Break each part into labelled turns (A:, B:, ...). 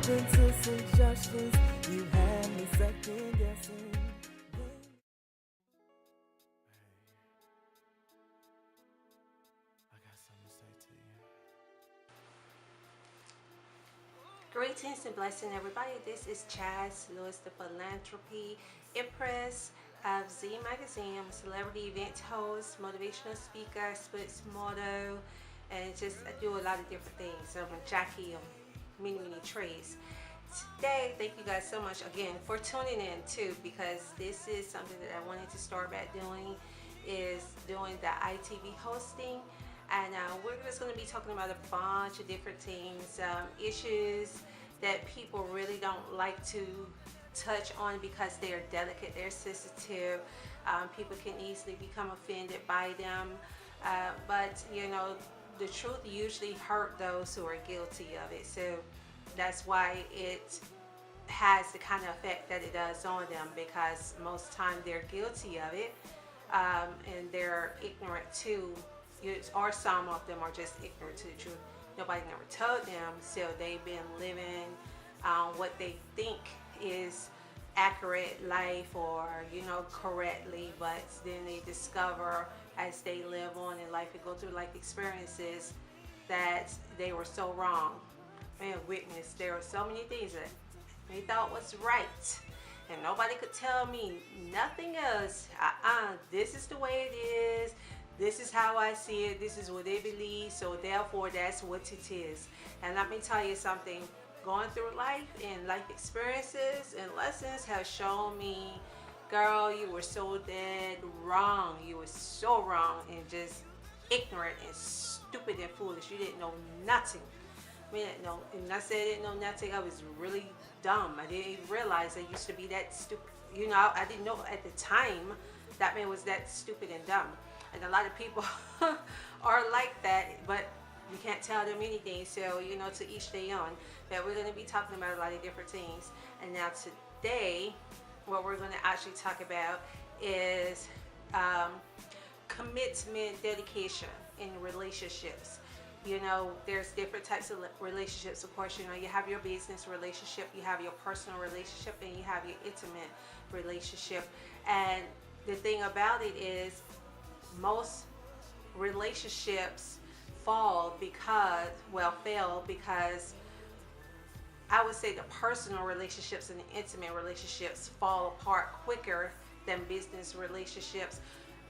A: open to suggestions. You had me second guessing. I got something to say to you.
B: Greetings and blessing, everybody. This is Chjazze Lewis, the philanthropy empress of ZHEEN magazine. I'm a celebrity event host, motivational speaker, Spokesmodel, and just I do a lot of different things. I'm a jockey of many trades. Today, thank you guys so much again for tuning in too, because this is something that I wanted to start back doing, is doing the ITV hosting. And we're just going to be talking about a bunch of different things, issues that people really don't like to touch on because they are delicate, they're sensitive. People can easily become offended by them, but you know, the truth usually hurt those who are guilty of it. So that's why it has the kind of effect that it does on them, because most time they're guilty of it, and they're ignorant too, or some of them are just ignorant to the truth. Nobody never told them, so they've been living what they think is accurate life, or correctly, but then they discover as they live on in life and go through life experiences that they were so wrong. Man, witness, there were so many things that they thought was right, and nobody could tell me nothing else. This is the way it is. This is how I see it. This is what they believe. So therefore, that's what it is. And let me tell you something. Going through life and life experiences and lessons have shown me, girl, you were so dead wrong. You were so wrong and just ignorant and stupid and foolish. You didn't know nothing. I didn't know, and I said I didn't know nothing. I was really dumb. I didn't even realize I used to be that stupid. I didn't know at the time that man was that stupid and dumb. And a lot of people are like that, but you can't tell them anything. So, to each their own. But we're going to be talking about a lot of different things. And now today, what we're going to actually talk about is commitment, dedication in relationships. There's different types of relationships. Of course, you have your business relationship, you have your personal relationship, and you have your intimate relationship. And the thing about it is, most relationships fail because I would say the personal relationships and the intimate relationships fall apart quicker than business relationships.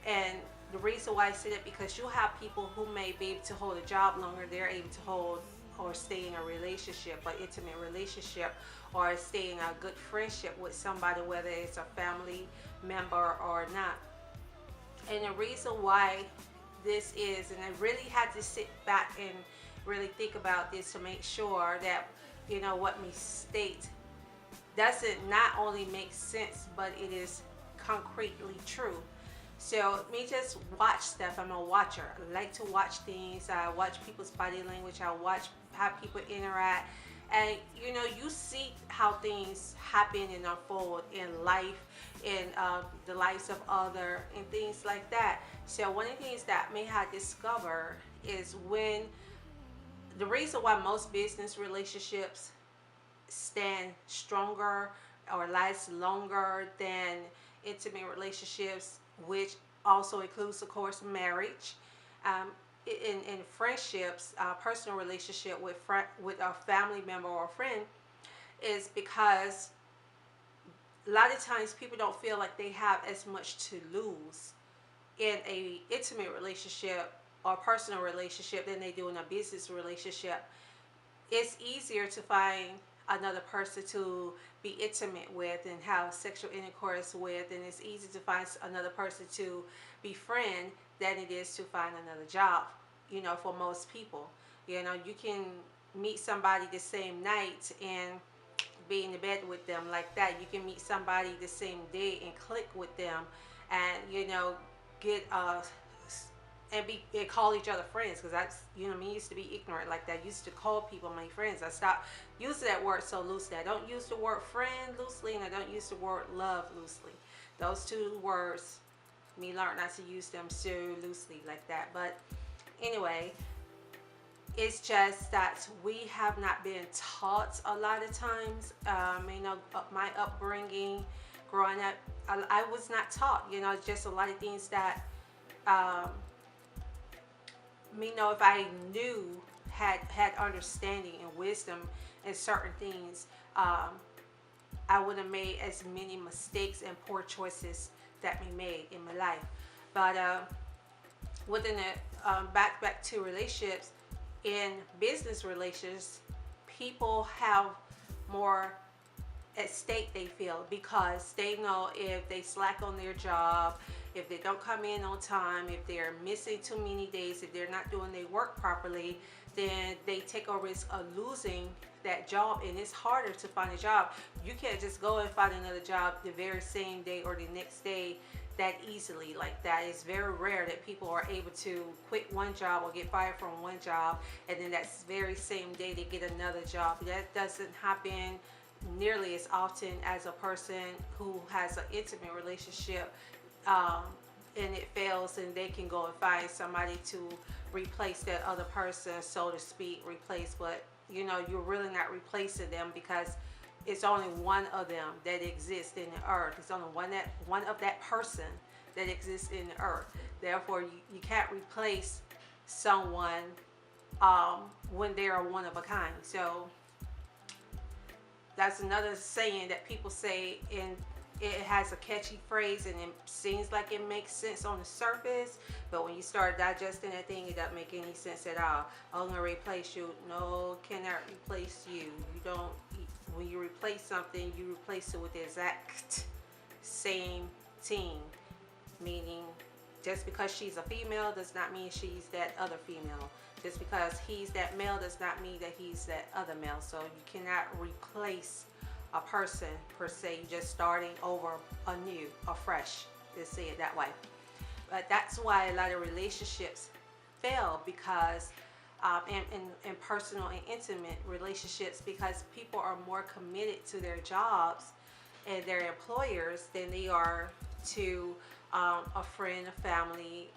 B: And the reason why I say that, because you'll have people who may be able to hold a job longer, they're able to hold or stay in a relationship, an intimate relationship, or stay in a good friendship with somebody, whether it's a family member or not. And the reason why this is, and I really had to sit back and really think about this to make sure that what we state doesn't not only make sense, but it is concretely true. So me just watch stuff. I'm a watcher. I like to watch things. I watch people's body language. I watch how people interact. And you see how things happen and unfold in life, in the lives of others, and things like that. So one of the things that may have discovered is when the reason why most business relationships stand stronger or last longer than intimate relationships, which also includes, of course, marriage, in friendships, personal relationship with a family member or a friend, is because a lot of times people don't feel like they have as much to lose in a intimate relationship or personal relationship than they do in a business relationship. It's easier to find another person to be intimate with and have sexual intercourse with, and it's easy to find another person to befriend than it is to find another job. For most people, you can meet somebody the same night and be in the bed with them like that. You can meet somebody the same day and click with them, and get and call each other friends, because that's me used to be ignorant like that. I used to call people my friends. I stopped using that word so loosely. I don't use the word friend loosely, and I don't use the word love loosely. Those two words, me learned not to use them so loosely like that. But anyway, It's just that we have not been taught a lot of times. My upbringing, growing up, I was not taught. Just a lot of things that, um, if I knew, had understanding and wisdom in certain things, I would have made as many mistakes and poor choices that we made in my life. But within the back to relationships, in business relations, people have more at stake, they feel, because they know if they slack on their job, if they don't come in on time, if they're missing too many days, if they're not doing their work properly, then they take a risk of losing that job, and it's harder to find a job. You can't just go and find another job the very same day or the next day that easily like that. It's very rare that people are able to quit one job or get fired from one job and then that very same day they get another job. That doesn't happen nearly as often as a person who has an intimate relationship, um, and it fails, and they can go and find somebody to replace that other person, so to speak. Replace, but you're really not replacing them, because it's only one of them that exists in the earth. It's only one of that person that exists in the earth. Therefore, you can't replace someone when they are one of a kind. So that's another saying that people say, and it has a catchy phrase, and it seems like it makes sense on the surface, but when you start digesting that thing, it doesn't make any sense at all. I'm gonna replace you. No, cannot replace you. You don't. When you replace something, you replace it with the exact same thing. Meaning, just because she's a female does not mean she's that other female. Just because he's that male does not mean that he's that other male. So you cannot replace a person per se. You're just starting over anew, afresh. Let's say it that way. But that's why a lot of relationships fail, because in personal and intimate relationships, because people are more committed to their jobs and their employers than they are to a friend, a family,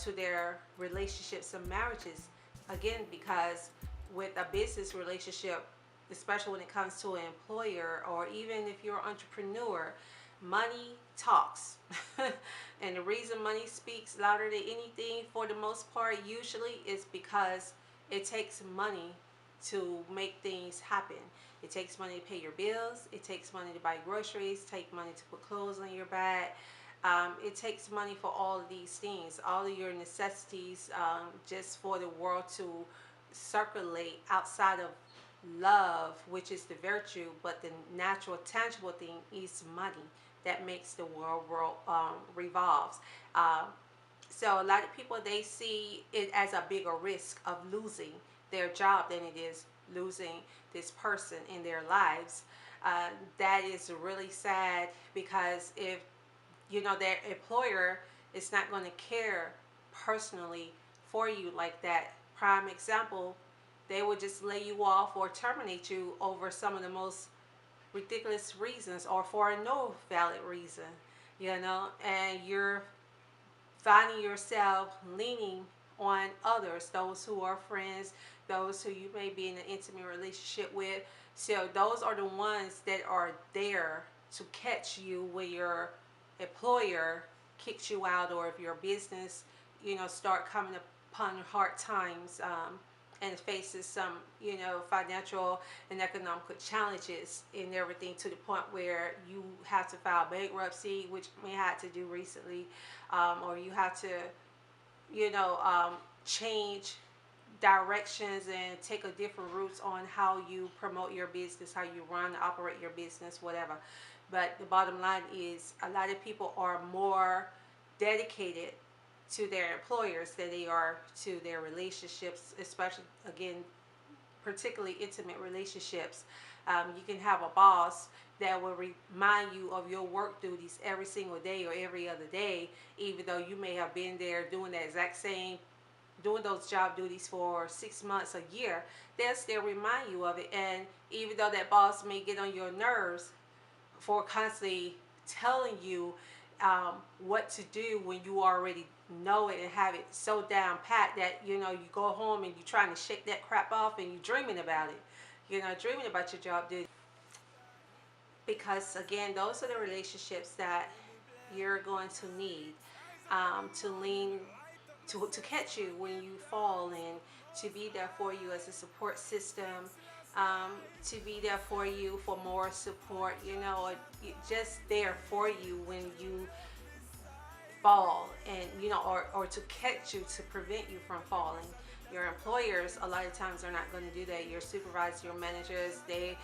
B: to their relationships and marriages. Again, because with a business relationship, especially when it comes to an employer, or even if you're an entrepreneur, money talks. And the reason money speaks louder than anything, for the most part, usually, is because it takes money to make things happen. It takes money to pay your bills. It takes money to buy groceries. Take money to put clothes on your back. It takes money for all of these things, all of your necessities, just for the world to circulate outside of love, which is the virtue, but the natural, tangible thing is money that makes the world revolves. So a lot of people, they see it as a bigger risk of losing their job than it is losing this person in their lives. That is really sad, because if their employer is not going to care personally for you like that. Prime example, they would just lay you off or terminate you over some of the most ridiculous reasons, or for no valid reason, and you're finding yourself leaning on others, those who are friends, those who you may be in an intimate relationship with. So those are the ones that are there to catch you when your employer kicks you out, or if your business, start coming upon hard times, and faces some, financial and economical challenges and everything, to the point where you have to file bankruptcy, which may have to do recently, or you have to, change directions and take a different routes on how you promote your business, how you run, operate your business, whatever. But the bottom line is, a lot of people are more dedicated to their employers than they are to their relationships, especially, again, particularly intimate relationships. You can have a boss that will remind you of your work duties every single day or every other day, even though you may have been there doing the exact same, doing those job duties for 6 months, a year. They'll still remind you of it. And even though that boss may get on your nerves for constantly telling you what to do when you already know it and have it so down pat that you go home and you're trying to shake that crap off and you're dreaming about it, dreaming about your job duty. Because again, those are the relationships that you're going to need to lean to catch you when you fall, and to be there for you as a support system, to be there for you for more support, just there for you when you fall, and or to catch you, to prevent you from falling. Your employers a lot of times are not going to do that. Your supervisors, your managers, they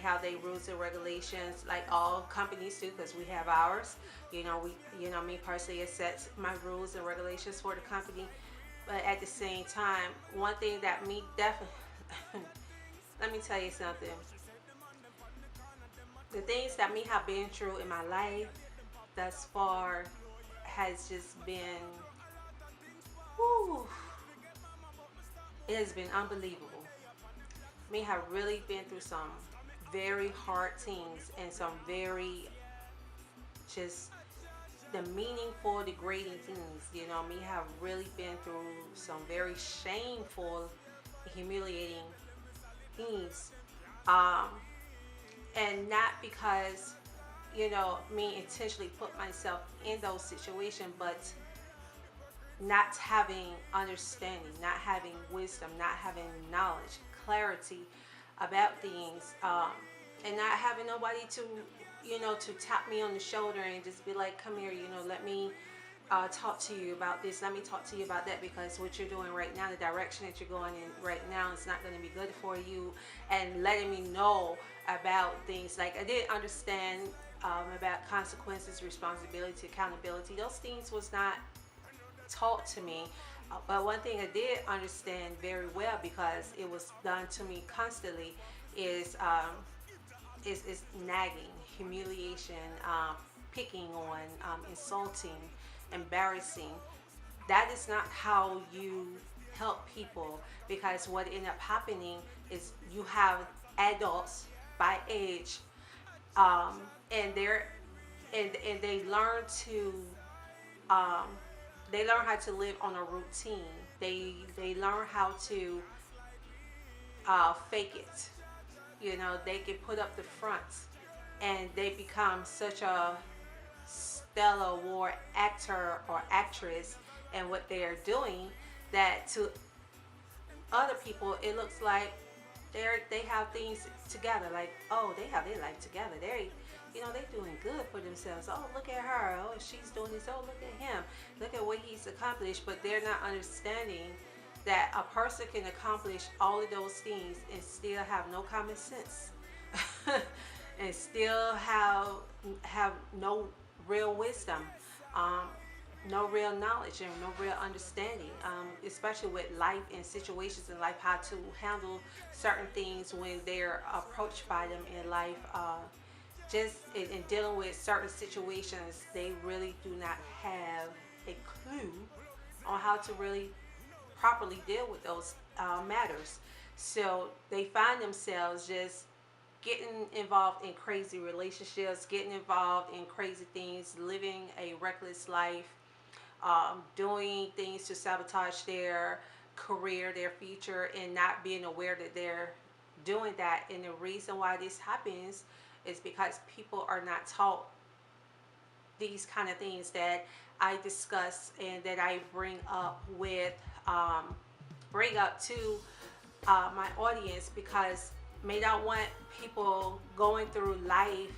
B: have their rules and regulations, like all companies do, because we have ours. Me personally, it sets my rules and regulations for the company. But at the same time, one thing that me definitely let me tell you something. The things that me have been through in my life thus far has just been, whew, it has been unbelievable. Me have really been through some very hard things, and some very just the meaningful, degrading things. Me have really been through some very shameful, humiliating things. And not because, me intentionally put myself in those situations, but not having understanding, not having wisdom, not having knowledge, clarity about things, and not having nobody to tap me on the shoulder and just be like, come here, let me talk to you about this, let me talk to you about that, because what you're doing right now, the direction that you're going in right now, is not going to be good for you, and letting me know about things. Like, I didn't understand about consequences, responsibility, accountability. Those things was not taught to me. But one thing I did understand very well, because it was done to me constantly, is nagging, humiliation, picking on, insulting, embarrassing. That is not how you help people, because what ended up happening is you have adults by age, and they learn to they learn how to live on a routine. They learn how to fake it. They can put up the fronts, and they become such a stellar war actor or actress and what they are doing, that to other people it looks like they have things together. Like, oh, they have their life together. They're doing good for themselves. Oh, look at her. Oh, she's doing this. Oh, look at him. Look at what he's accomplished. But they're not understanding that a person can accomplish all of those things and still have no common sense, and still have no real wisdom, no real knowledge, and no real understanding, especially with life and situations in life, how to handle certain things when they're approached by them in life. Just in dealing with certain situations, they really do not have a clue on how to really properly deal with those matters. So they find themselves just getting involved in crazy relationships, getting involved in crazy things, living a reckless life, doing things to sabotage their career, their future, and not being aware that they're doing that. And the reason why this happens is because people are not taught these kind of things that I discuss and that I bring up to my audience, because may not want people going through life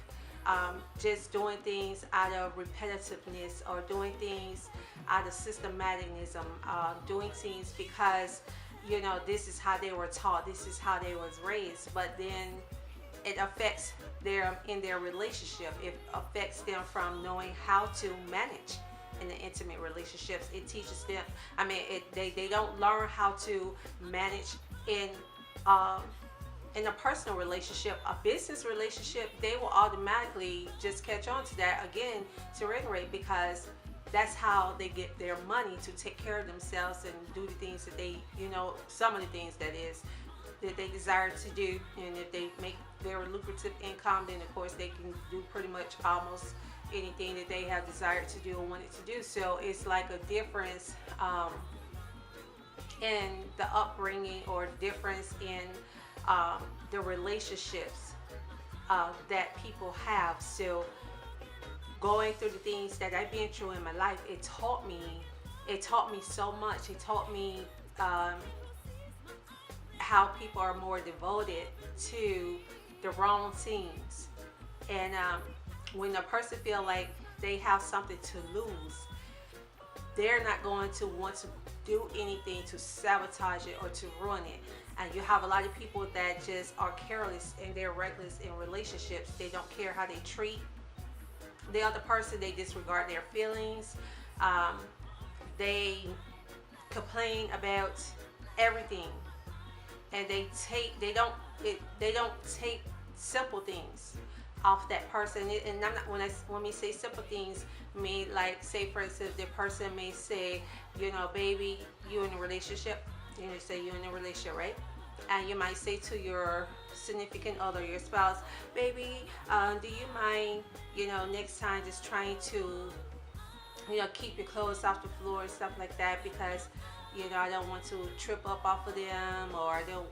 B: just doing things out of repetitiveness, or doing things out of systematicalism, doing things because this is how they were taught, this is how they was raised, but then it affects them in their relationship. It affects them from knowing how to manage in the intimate relationships. It teaches them, they don't learn how to manage in a personal relationship. A business relationship, they will automatically just catch on to that, again, to reiterate, because that's how they get their money to take care of themselves and do the things that they, some of the things that they desire to do. And if they make very lucrative income, then of course they can do pretty much almost anything that they have desired to do or wanted to do. So it's like a difference in the upbringing, or difference in the relationships that people have. So going through the things that I've been through in my life, it taught me so much. It taught me how people are more devoted to the wrong things. And when a person feel like they have something to lose, they're not going to want to do anything to sabotage it or to ruin it. And you have a lot of people that just are careless and they're reckless in relationships. They don't care how they treat the other person. They disregard their feelings. They complain about everything, and they don't take simple things off that person. And I'm not, when we say simple things, I mean, like, say for instance, the person may say, baby, you in a relationship. Say you're in a relationship, right? And you might say to your significant other, your spouse, baby, do you mind, next time just trying to, keep your clothes off the floor and stuff like that, because, I don't want to trip up off of them, or I don't,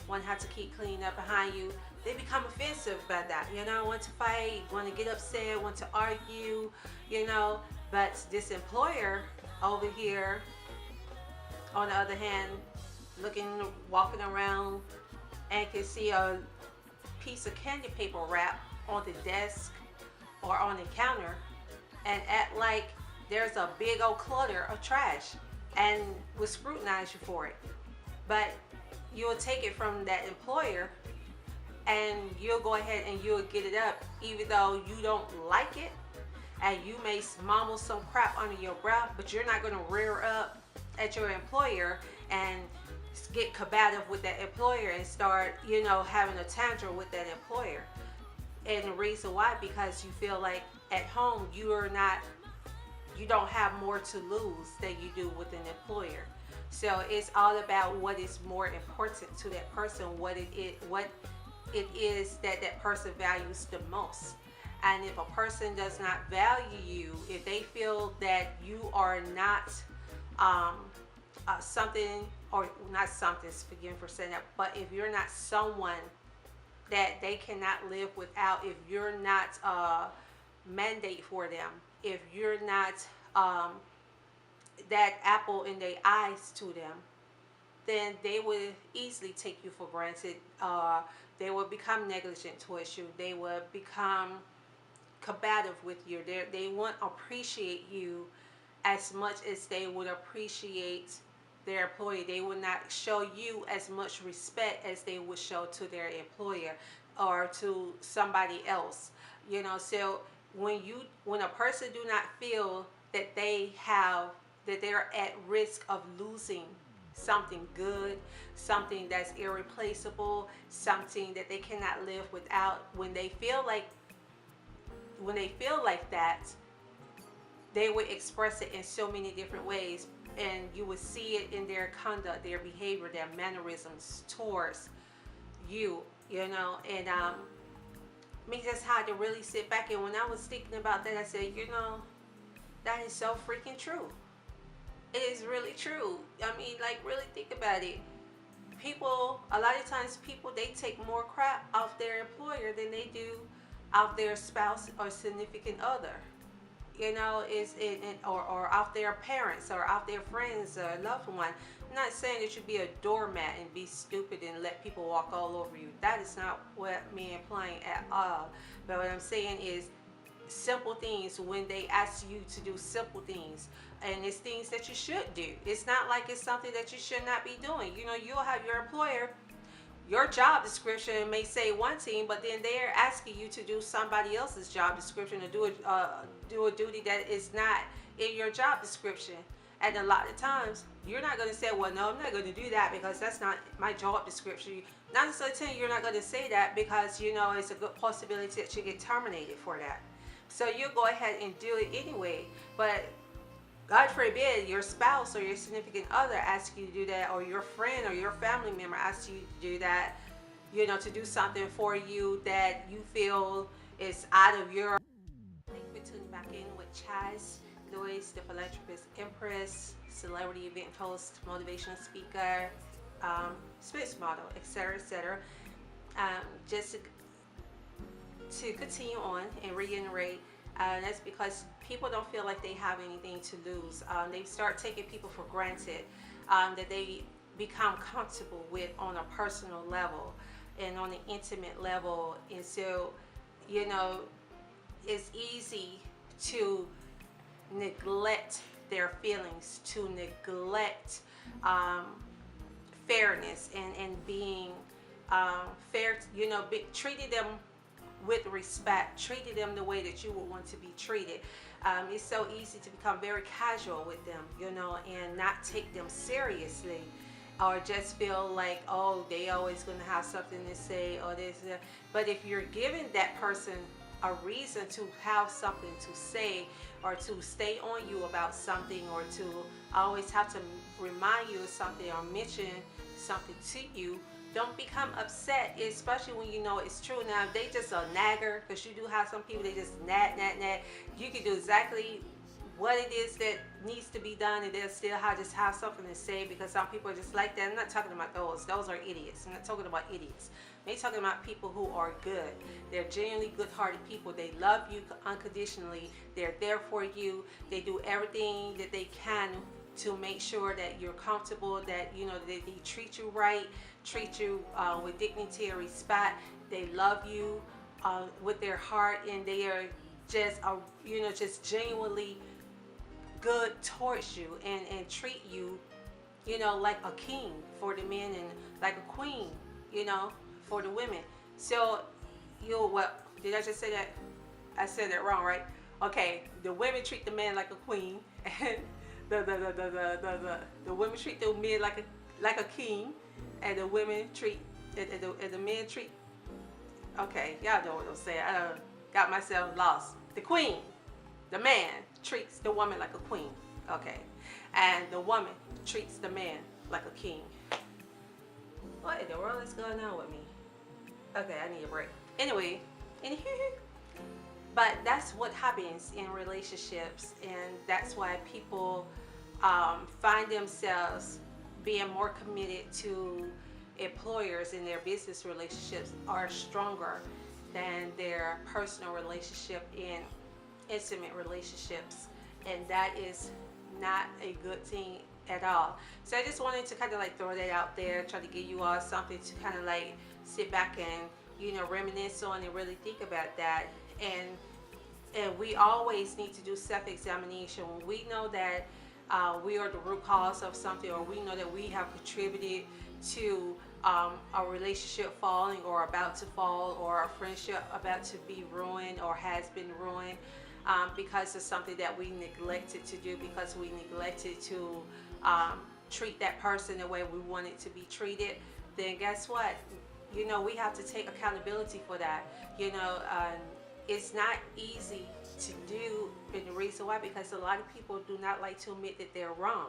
B: want to have to keep cleaning up behind you. They become offensive by that, want to fight, want to get upset, want to argue, but this employer over here, on the other hand, walking around and can see a piece of candy paper wrap on the desk or on the counter and act like there's a big old clutter of trash and will scrutinize you for it. But you'll take it from that employer and you'll go ahead and you'll get it up, even though you don't like it, and you may mumble some crap under your breath, but you're not going to rear up at your employer and get combative with that employer and start, having a tantrum with that employer. And the reason why, because you feel like at home you don't have more to lose than you do with an employer. So it's all about what is more important to that person, what it is that person values the most. And if a person does not value you, if they feel that you are not something, or not something, forgive me for saying that, but if you're not someone that they cannot live without, if you're not a mandate for them, if you're not that apple in their eyes to them, then they would easily take you for granted. They will become negligent towards you. They will become combative with you. They won't appreciate you as much as they would appreciate their employee. They will not show you as much respect as they would show to their employer or to somebody else. So when a person do not feel that they're at risk of losing something good, something that's irreplaceable, something that they cannot live without, when they feel like that, they would express it in so many different ways, and you would see it in their conduct, their behavior, their mannerisms towards you, and me just had to really sit back. And when I was thinking about that, I said, that is so freaking true. It is really true. I mean, like, really think about it. People, a lot of times people, they take more crap off their employer than they do off their spouse or significant other. Or off their parents or off their friends or loved one. I'm not saying that you be a doormat and be stupid and let people walk all over you. That is not what me implying at all. But what I'm saying is simple things, when they ask you to do simple things, and it's things that you should do. It's not like it's something that you should not be doing. You'll have your employer, your job description may say one thing, but then they're asking you to do somebody else's job description, or do a duty that is not in your job description. And a lot of times you're not going to say, well, no, I'm not going to do that because that's not my job description. Not necessarily you're not going to say that, because it's a good possibility that you get terminated for that. So you go ahead and do it anyway. But God forbid your spouse or your significant other asks you to do that, or your friend or your family member asks you to do that, to do something for you that you feel is out of your. Chjazze Lewis, the philanthropist, empress, celebrity event host, motivational speaker, spokesmodel, etc., etc. Just to continue on and reiterate, that's because people don't feel like they have anything to lose. They start taking people for granted that they become comfortable with on a personal level and on an intimate level. And so, you know, it's easy to neglect their feelings, to neglect fairness and being fair, you know, treating them with respect, treating them the way that you would want to be treated. It's so easy to become very casual with them, you know, and not take them seriously, or just feel like, oh, they always going to have something to say, or this. But if you're giving that person a reason to have something to say, or to stay on you about something, or to always have to remind you of something or mention something to you, don't become upset, especially when you know it's true. Now, if they just a nagger, because you do have some people, they just nag. You can do exactly what it is that needs to be done, and they'll still just have something to say, because some people are just like that. I'm not talking about those. Those are idiots. I'm not talking about idiots. I'm talking about people who are good. They're genuinely good-hearted people. They love you unconditionally. They're there for you. They do everything that they can to make sure that you're comfortable, that, you know, they treat you right, treat you with dignity and respect. They love you with their heart, and they are just, you know, just genuinely good towards you, and treat you, you know, like a king for the men, and like a queen, you know, for the women. So, what did I just say that? I said that wrong, right? Okay, the women treat the men like a queen, and the women treat the men like a king, and the women treat and the men treat. Okay, y'all know what I'm saying. I got myself lost. The queen, the man treats the woman like a queen. Okay, and the woman treats the man like a king. What in the world is going on with me? Okay, I need a break. Anyway, but that's what happens in relationships, and that's why people find themselves being more committed to employers, in their business relationships are stronger than their personal relationship in intimate relationships, and that is not a good thing at all. So I just wanted to kind of like throw that out there, try to give you all something to kind of like sit back and, you know, reminisce on and really think about that. And we always need to do self-examination when we know that we are the root cause of something, or we know that we have contributed to a relationship falling or about to fall, or a friendship about to be ruined or has been ruined because of something that we neglected to do, because we neglected to treat that person the way we wanted to be treated. Then guess what? You know, we have to take accountability for that. You know, it's not easy to do, and the reason why, because a lot of people do not like to admit that they're wrong.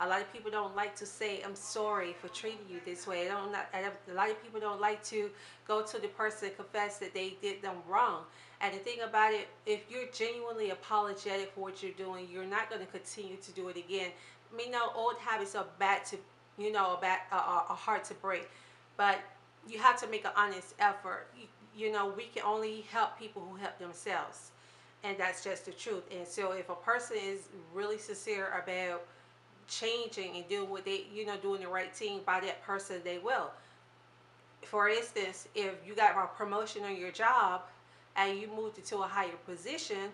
B: A lot of people don't like to say, I'm sorry for treating you this way. A lot of people don't like to go to the person and confess that they did them wrong. And the thing about it, if you're genuinely apologetic for what you're doing, you're not going to continue to do it again. I mean, no, old habits are bad to, you know, are hard to break. But you have to make an honest effort. You know, we can only help people who help themselves. And that's just the truth. And so if a person is really sincere about changing and doing what they, you know, doing the right thing by that person, they will. For instance, if you got a promotion on your job and you moved into a higher position,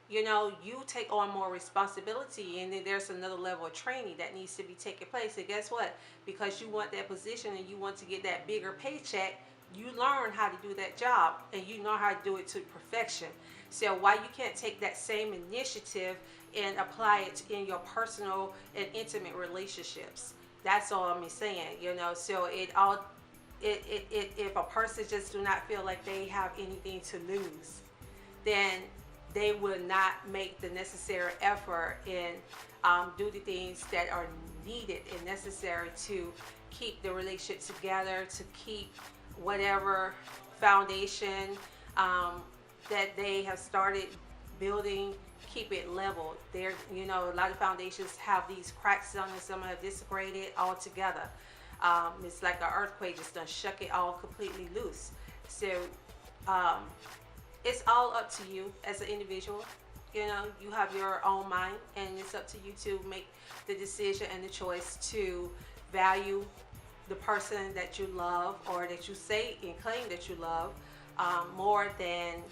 B: you know, you take on more responsibility, and then there's another level of training that needs to be taking place. And guess what? Because you want that position and you want to get that bigger paycheck, you learn how to do that job, and you know how to do it to perfection. So why you can't take that same initiative and apply it in your personal and intimate relationships? That's all I'm saying, you know. So if a person just do not feel like they have anything to lose, then they will not make the necessary effort and do the things that are needed and necessary to keep the relationship together, to keep whatever foundation that they have started building, keep it level. There, a lot of foundations have these cracks on it. Some have disintegrated altogether. It's like an earthquake just done shook it all completely loose. So um, it's all up to you as an individual. You have your own mind, and it's up to you to make the decision and the choice to value the person that you love, or that you say and claim that you love, more than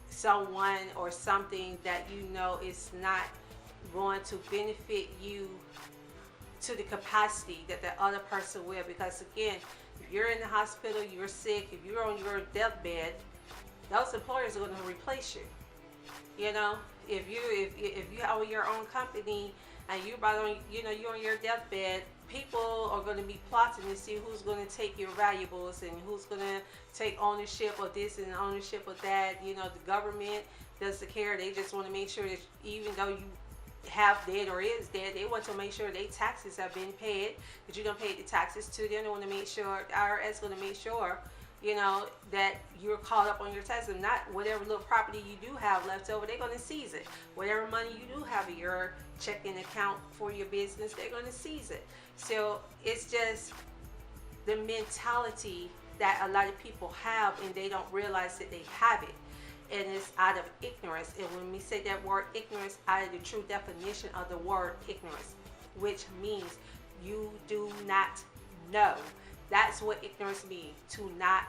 B: someone or something that is not going to benefit you to the capacity that the other person will. Because again, if you're in the hospital, you're sick, if you're on your deathbed, those employers are going to replace you. If you own your own company and you're on your deathbed, people are going to be plotting to see who's going to take your valuables and who's going to take ownership of this and ownership of that. The government doesn't care. They just want to make sure that even though you have dead or is dead, they want to make sure their taxes have been paid, that you don't pay the taxes to them. They want to make sure, the IRS is going to make sure that you're caught up on your taxes. Not whatever little property you do have left over, they're going to seize it. Whatever money you do have in your checking account for your business, they're going to seize it. So it's just the mentality that a lot of people have, and they don't realize that they have it. And it's out of ignorance. And when we say that word ignorance, out of the true definition of the word ignorance, which means you do not know. That's what ignorance means, to not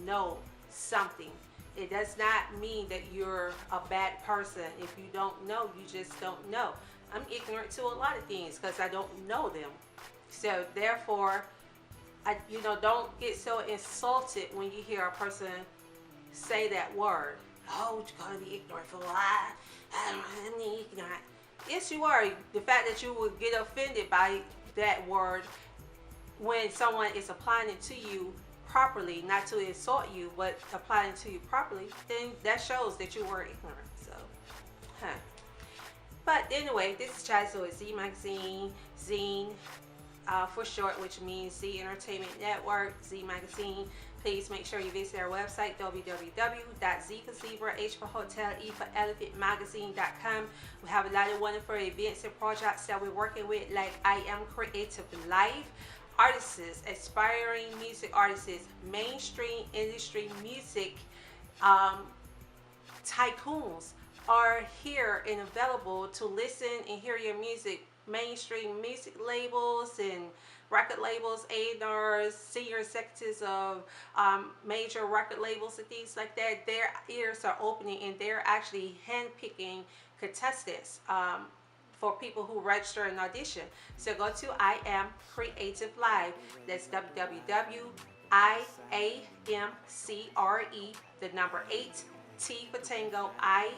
B: know something. It does not mean that you're a bad person. If you don't know, you just don't know. I'm ignorant to a lot of things because I don't know them. So therefore, don't get so insulted when you hear a person say that word. Oh, you're going to be ignorant for what? I'm ignorant. Yes, you are. The fact that you would get offended by that word when someone is applying it to you properly, not to insult you, but applying it to you properly, then that shows that you were ignorant. So, But anyway, this is Chjazze Lewis, Z Magazine, ZHEEN for short, which means Z Entertainment Network, Z Magazine. Please make sure you visit our website, www.Z for Zebra, H for Hotel, E for Elephant Magazine.com. We have a lot of wonderful events and projects that we're working with, like I Am Creative Live. Artists, aspiring music artists, mainstream industry music tycoons are here and available to listen and hear your music. Mainstream music labels and record labels, A&Rs, senior executives of major record labels and things like that, their ears are opening and they're actually handpicking contestants for people who register and audition. So go to I Am Creative Live. That's www.IAMCRE, the number 8, T for Tango, I,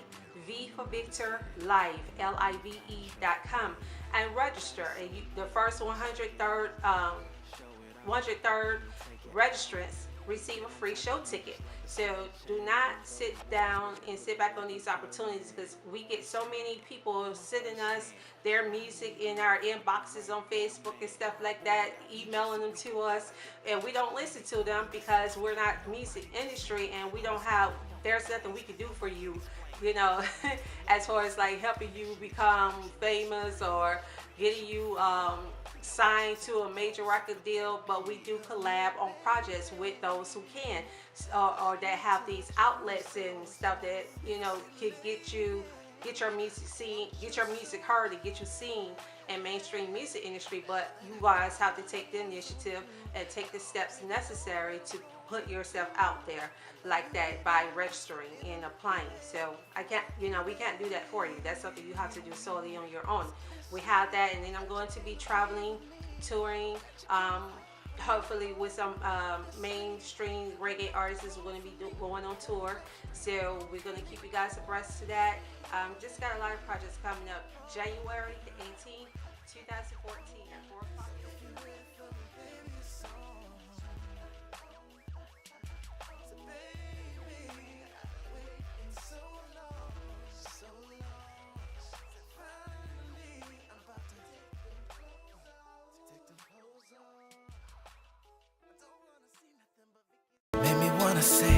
B: V for Victor, Live, LIVE.com, and register. And the first 103rd registrants receive a free show ticket. So do not sit down and sit back on these opportunities, because we get so many people sending us their music in our inboxes on Facebook and stuff like that, emailing them to us, and we don't listen to them because we're not music industry and we don't have, there's nothing we can do for you, as far as like helping you become famous or getting you signed to a major record deal. But we do collab on projects with those who can, or that have these outlets and stuff that could get your music seen, get your music heard, and get you seen in mainstream music industry. But you guys have to take the initiative and take the steps necessary to put yourself out there like that by registering and applying. So I can't, we can't do that for you. That's something you have to do solely on your own. We have that, and then I'm going to be traveling, touring, hopefully with some mainstream reggae artists. We're going to be going on tour, so we're going to keep you guys abreast to that. Just got a lot of projects coming up. January the 18th, 2014 at 4 o'clock.
A: Made me wanna say